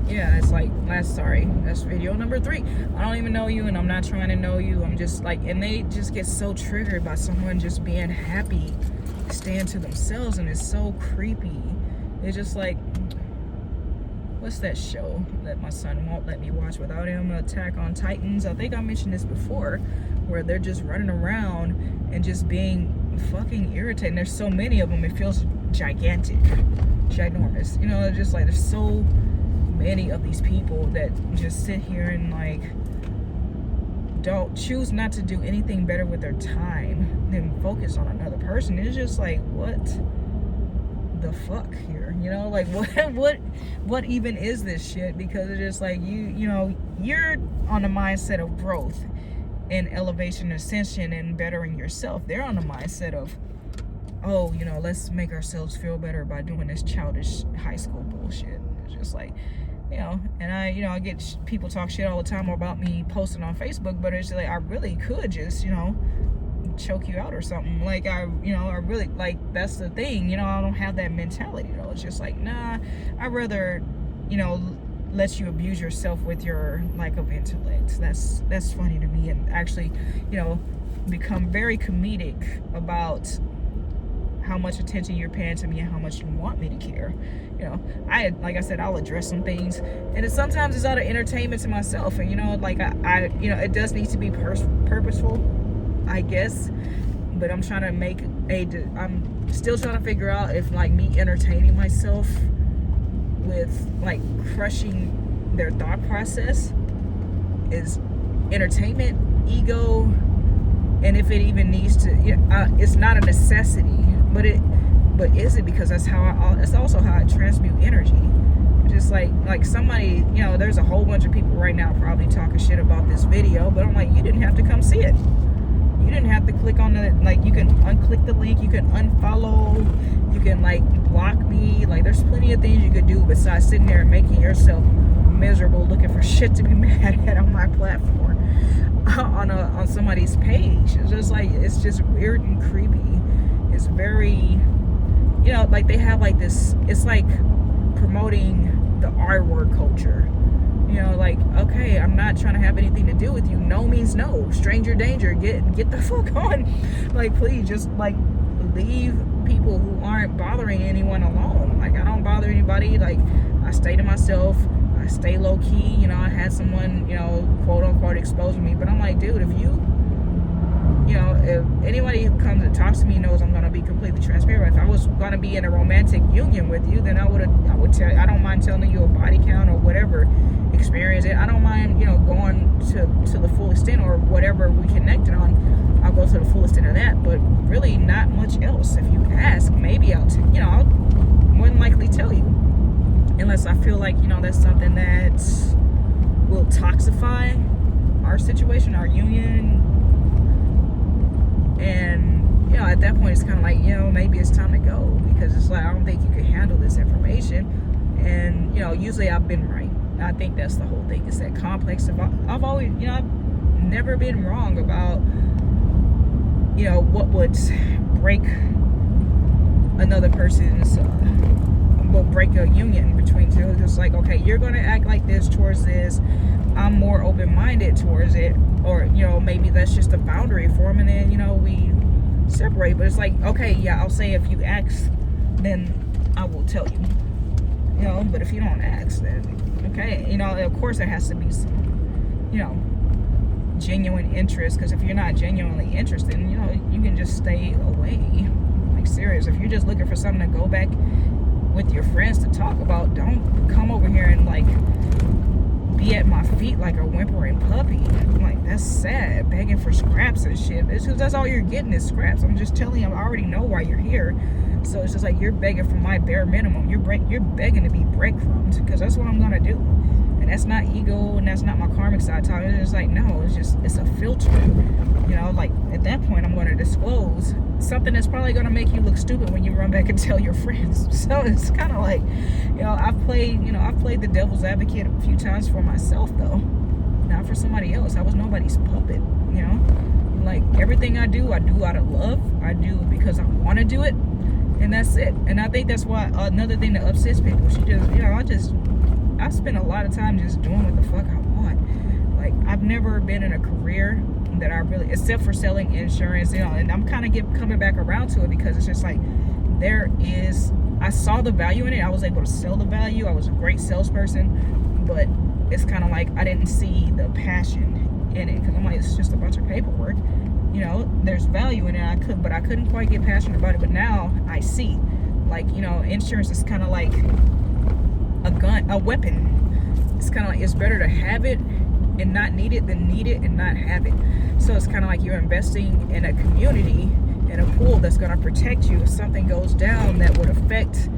yeah, it's like that's video number 3. I don't even know you, and I'm not trying to know you. I'm just like, and they just get so triggered by someone just being happy, staying to themselves, and it's so creepy. It's just like, what's that show that my son won't let me watch without him? Attack on Titans. I think I mentioned this before, where they're just running around and just being fucking irritating. There's so many of them, it feels gigantic, ginormous. You know, it's just like there's so many of these people that just sit here and like don't choose not to do anything better with their time than focus on another person. It's just like, what the fuck here, you know, like what even is this shit? Because it's just like, you know, you're on the mindset of growth and elevation, ascension, and bettering yourself. They're on the mindset of, oh, you know, let's make ourselves feel better by doing this childish high school bullshit. It's just like, you know, and I get people talk shit all the time about me posting on Facebook, but it's like, I really could just, you know, choke you out or something. Like, I really, like, that's the thing, you know, I don't have that mentality though. It's just like, nah, I'd rather, you know, let you abuse yourself with your lack of intellect. That's funny to me, and actually, you know, become very comedic about how much attention you're paying to me and how much you want me to care. You know, like I said, I'll address some things, and sometimes it's out of entertainment to myself, and you know, like I you know, it does need to be purposeful, I guess, but I'm still trying to figure out if like me entertaining myself with like crushing their thought process is entertainment, ego, and if it even needs to, it's not a necessity, but is it? Because that's also how I transmute energy. Just like somebody, you know, there's a whole bunch of people right now probably talking shit about this video, but I'm like, you didn't have to come see it. You didn't have to click on the, like, you can unclick the link, you can unfollow, you can like block me. Like, there's plenty of things you could do besides sitting there and making yourself miserable looking for shit to be mad at on my platform, on somebody's page. It's just like, it's just weird and creepy. It's very, you know, like they have like this, it's like promoting the R word culture. You know, like, okay, I'm not trying to have anything to do with you. No means no. Stranger danger. Get the fuck on. Like, please, just like leave people who aren't bothering anyone alone. Like, I don't bother anybody. Like, I stay to myself. I stay low key. You know, I had someone, you know, quote unquote expose me, but I'm like, dude, if anybody who comes and talks to me knows I'm gonna be completely transparent. If I was gonna be in a romantic union with you, then I would tell you. I don't mind telling you a body count or whatever experience it. I don't mind, you know, going to the full extent, or whatever we connected on, I'll go to the full extent of that, but really not much else. If you ask, maybe I'll more than likely tell you, unless I feel like, you know, that's something that will toxify our situation, our union. And, you know, at that point it's kind of like, you know, maybe it's time to go, because it's like, I don't think you can handle this information. And, you know, usually I've been right. I think that's the whole thing. It's that complex of, I've always, you know, I've never been wrong about, you know, what would break another person's, will break a union between two. It's like, okay, you're going to act like this towards this, I'm more open-minded towards it, or, you know, maybe that's just a boundary for them, and then, you know, we separate. But it's like, okay, yeah, I'll say if you ask, then I will tell you, you know, but if you don't ask, then okay, you know, of course there has to be some, you know, genuine interest, because if you're not genuinely interested, you know, you can just stay away. Like, serious, if you're just looking for something to go back with your friends to talk about, don't come over here and like be at my feet like a whimpering puppy. Like, that's sad, begging for scraps and shit. It's because that's all you're getting is scraps. I'm just telling you, I already know why you're here. So it's just like, you're begging for my bare minimum. You're begging to be breadcrumbed, because that's what I'm gonna do. And that's not ego, and that's not my karmic side talking. It's just like, no, it's a filter. You know, like, at that point I'm going to disclose something that's probably going to make you look stupid when you run back and tell your friends. So it's kind of like, you know, I've played the devil's advocate a few times for myself, though, not for somebody else. I was nobody's puppet, you know. Like, everything I do out of love. I do because I want to do it, and that's it. And I think that's why another thing that upsets people, I I spend a lot of time just doing what the fuck I want. Like, I've never been in a career that I really, except for selling insurance, you know, and I'm kind of coming back around to it, because it's just like, I saw the value in it. I was able to sell the value. I was a great salesperson, but it's kind of like I didn't see the passion in it, because I'm like, it's just a bunch of paperwork. You know, there's value in it. But I couldn't quite get passionate about it. But now I see, like, you know, insurance is kind of like a weapon. It's kind of like, it's better to have it and not need it than need it and not have it. So it's kind of like you're investing in a community, in a pool that's going to protect you if something goes down that would affect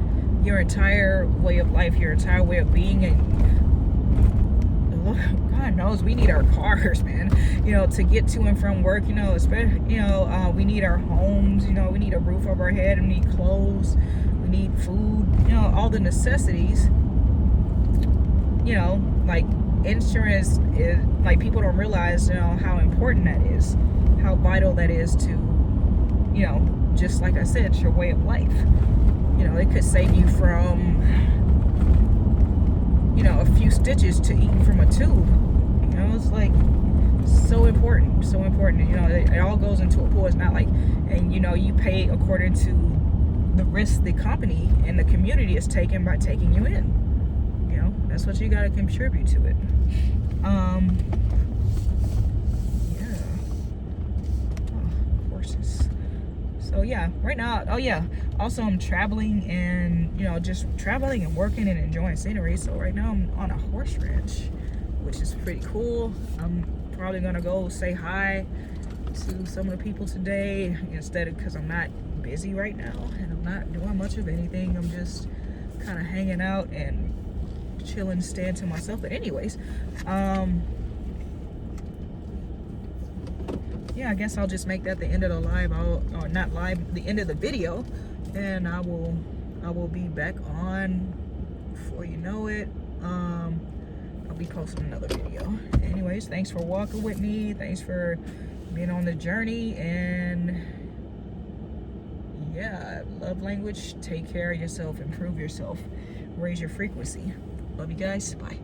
your entire way of life, your entire way of being. And God knows we need our cars, man, you know, to get to and from work, you know, especially, you know, we need our homes, you know, we need a roof over our head, we need clothes, we need food, you know, all the necessities. You know, like, insurance is, like, people don't realize, you know, how important that is, how vital that is to, you know, just like I said, it's your way of life. You know, it could save you from, you know, a few stitches to eating from a tube. You know, it's like so important, so important. You know, it all goes into a pool. It's not like, and you know, you pay according to the risk the company and the community is taking by taking you in. You know, that's what you got to contribute to it. Yeah. Oh, horses. So yeah, right now, oh yeah, also I'm traveling and, you know, just traveling and working and enjoying scenery. So right now I'm on a horse ranch, which is pretty cool. I'm probably gonna go say hi to some of the people today, instead of, because I'm not busy right now and I'm not doing much of anything. I'm just kind of hanging out and chilling, staying to myself. But anyways, yeah, I guess I'll just make that the end of the live, or not live, the end of the video, and I will be back on before you know it. I'll be posting another video. Anyways, thanks for walking with me, thanks for being on the journey, and yeah, love language, take care of yourself, improve yourself, raise your frequency. Love you guys, bye.